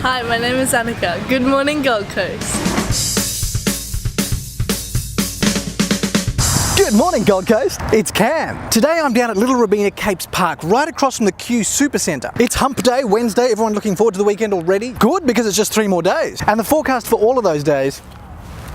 Hi, my name is Annika. Good morning, Gold Coast. Good morning, Gold Coast. It's Cam. Today I'm down at Little Robina Capes Park, right across from the Q Super Centre. It's Hump Day, Wednesday. Everyone looking forward to the weekend already? Good, because it's just 3 more days. And the forecast for all of those days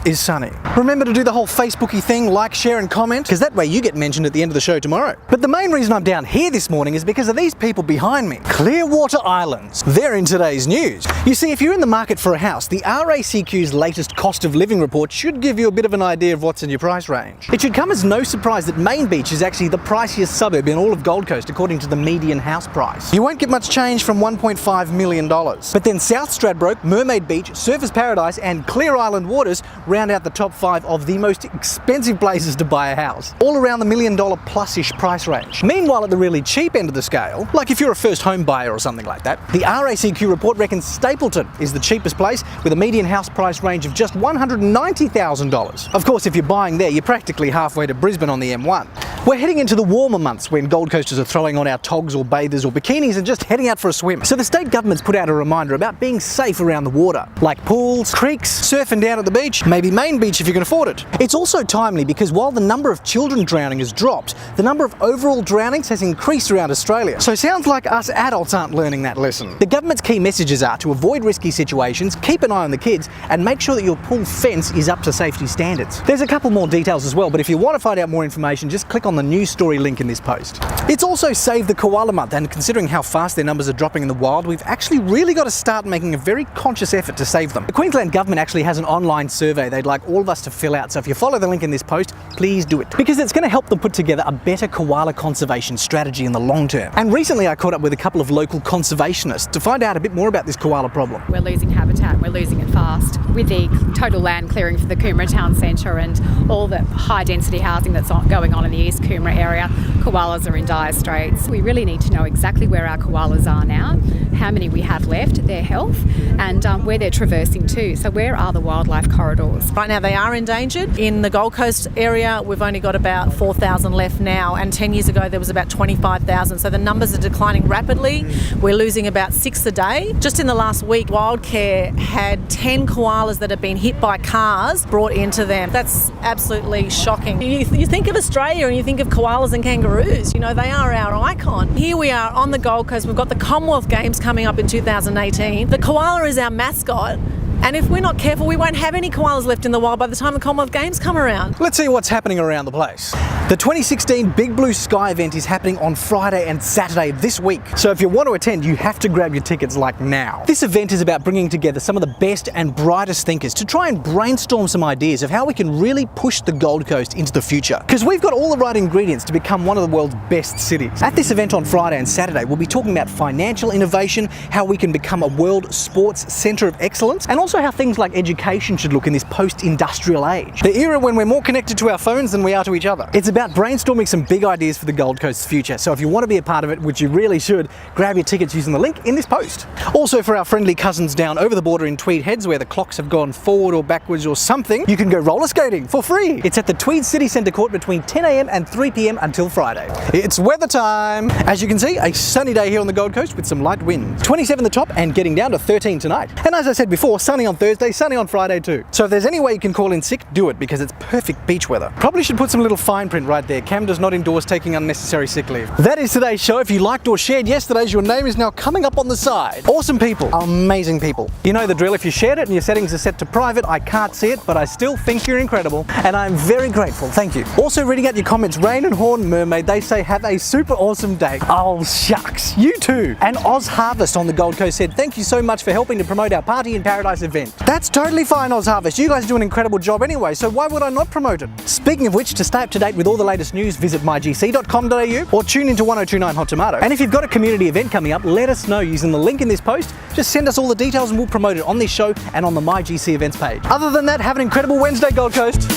is sunny. Remember to do the whole Facebooky thing, like, share and comment, because that way you get mentioned at the end of the show tomorrow. But the main reason I'm down here this morning is because of these people behind me. Clearwater Islands. They're in today's news. You see, if you're in the market for a house, the RACQ's latest cost of living report should give you a bit of an idea of what's in your price range. It should come as no surprise that Main Beach is actually the priciest suburb in all of Gold Coast according to the median house price. You won't get much change from $1.5 million. But then South Stradbroke, Mermaid Beach, Surfers Paradise and Clear Island Waters round out the top 5 of the most expensive places to buy a house, all around the $1 million plus-ish price range. Meanwhile, at the really cheap end of the scale, like if you're a first home buyer or something like that, the RACQ report reckons Stapleton is the cheapest place with a median house price range of just $190,000. Of course, if you're buying there, you're practically halfway to Brisbane on the M1. We're heading into the warmer months when Gold Coasters are throwing on our togs or bathers or bikinis and just heading out for a swim. So the state government's put out a reminder about being safe around the water, like pools, creeks, surfing down at the beach, maybe Main Beach if you can afford it. It's also timely because while the number of children drowning has dropped, the number of overall drownings has increased around Australia. So sounds like us adults aren't learning that lesson. The government's key messages are to avoid risky situations, keep an eye on the kids, and make sure that your pool fence is up to safety standards. There's a couple more details as well, but if you want to find out more information, just click on the news story link in this post. It's also Save the Koala Month, and considering how fast their numbers are dropping in the wild, we've actually really got to start making a very conscious effort to save them. The Queensland government actually has an online survey they'd like all of us to fill out, so if you follow the link in this post, please do it, because it's going to help them put together a better koala conservation strategy in the long term. And recently I caught up with a couple of local conservationists to find out a bit more about this koala problem. We're losing habitat, we're losing it fast. With the total land clearing for the Coomera Town Centre and all the high density housing that's going on in the East Coomera area, koalas are in dire straits. We really need to know exactly where our koalas are now, how many we have left, their health, and where they're traversing to. So where are the wildlife corridors? Right now they are endangered. In the Gold Coast area, we've only got about 4,000 left now, and 10 years ago there was about 25,000. So the numbers are declining rapidly. We're losing about 6 a day. Just in the last week, Wildcare had 10 koalas that have been hit by cars brought into them. That's absolutely shocking. You think of Australia and you think of koalas and kangaroos. You know, they are our icon. Here we are on the Gold Coast. We've got the Commonwealth Games coming up in 2018. The koala is our mascot. And if we're not careful, we won't have any koalas left in the wild by the time the Commonwealth Games come around. Let's see what's happening around the place. The 2016 Big Blue Sky event is happening on Friday and Saturday this week. So if you want to attend, you have to grab your tickets like now. This event is about bringing together some of the best and brightest thinkers to try and brainstorm some ideas of how we can really push the Gold Coast into the future. Because we've got all the right ingredients to become one of the world's best cities. At this event on Friday and Saturday, we'll be talking about financial innovation, how we can become a world sports centre of excellence, and also how things like education should look in this post-industrial age. The era when we're more connected to our phones than we are to each other. It's about brainstorming some big ideas for the Gold Coast's future. So if you want to be a part of it, which you really should, grab your tickets using the link in this post. Also for our friendly cousins down over the border in Tweed Heads, where the clocks have gone forward or backwards or something, you can go roller skating for free. It's at the Tweed City Centre Court between 10 AM and 3 PM until Friday. It's weather time. As you can see, a sunny day here on the Gold Coast with some light winds. 27 the top and getting down to 13 tonight. And as I said before, sunny on Thursday, sunny on Friday too. So if there's any way you can call in sick, do it, because it's perfect beach weather. Probably should put some little fine print right there. Cam does not endorse taking unnecessary sick leave. That is today's show. If you liked or shared yesterday's, your name is now coming up on the side. Awesome people, amazing people. You know the drill. If you shared it and your settings are set to private, I can't see it, but I still think you're incredible, and I'm very grateful. Thank you. Also reading out your comments, Rain and Horn Mermaid, they say have a super awesome day. Oh shucks, you too. And Oz Harvest on the Gold Coast said thank you so much for helping to promote our Party in Paradise event. That's totally fine, Oz Harvest. You guys do an incredible job anyway, so why would I not promote it? Speaking of which, to stay up to date with all the latest news, visit mygc.com.au or tune into 1029 Hot Tomato. And if you've got a community event coming up, let us know using the link in this post. Just send us all the details and we'll promote it on this show and on the MyGC events page. Other than that, have an incredible Wednesday, Gold Coast.